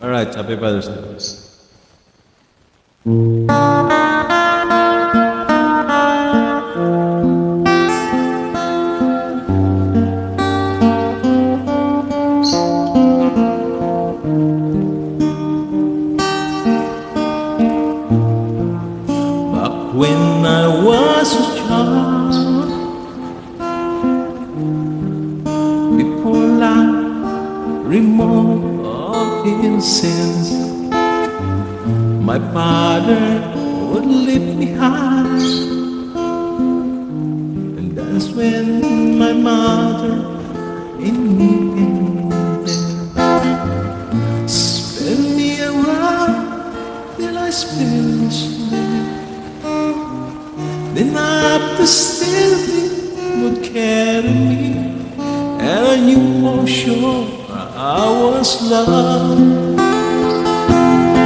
Alright, happy Father's Day. Back when I was a child, before life remote of innocence, my father would leave me high, and that's when my mother in me spin me around till I spin sleep. Then up the stairs would carry me, and I knew for sure I was loved.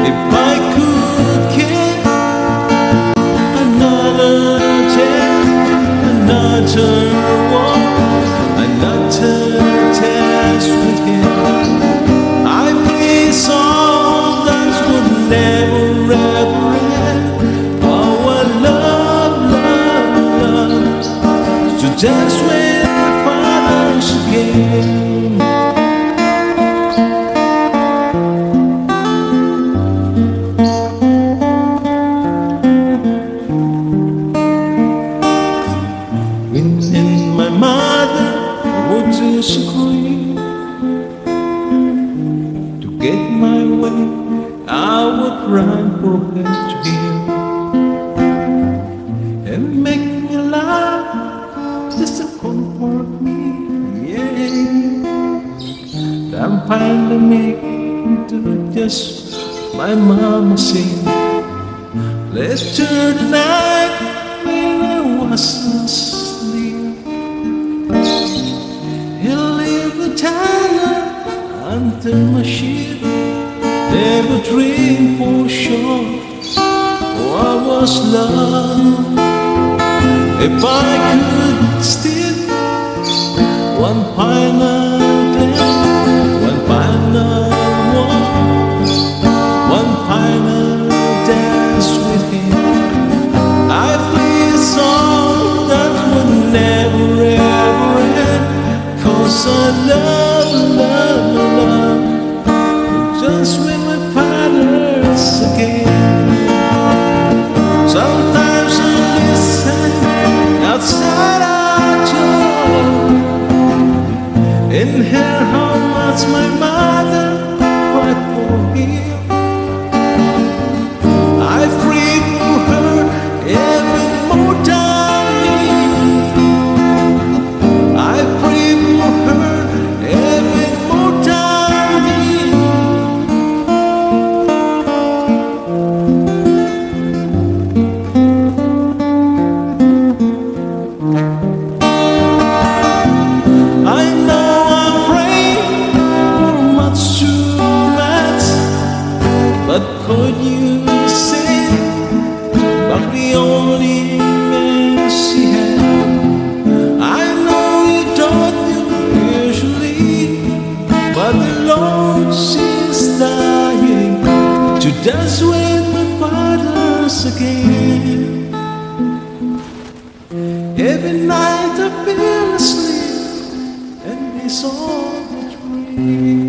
If I could get another chance, another walk, another test with him, I face all that would never ever end. Oh, I love, love, love to dance with fathers again. And my mother would disagree. To get my way, I would run for her to hear and make me laugh just to comfort me. Yeah, I'm finally making to just my mama sing. Let's turn the night when I was asleep. He'll leave the Tyler until my ship never dreamed for sure. Oh, I was loved. If I could steal one final glance, one final walk, one final dance with him, I please all that would never ever end. 'Cause I love, love, love just with my fathers again. Sometimes I listen outside our door and hear how much my mother cried for him. I pray for her every morning. I pray for her every morning. I know I'm praying for much too much, but could you say about the only man she had? I know you don't do usually, but the Lord, she's dying to dance with my fathers again. Every night I feel asleep, and it's all a dream.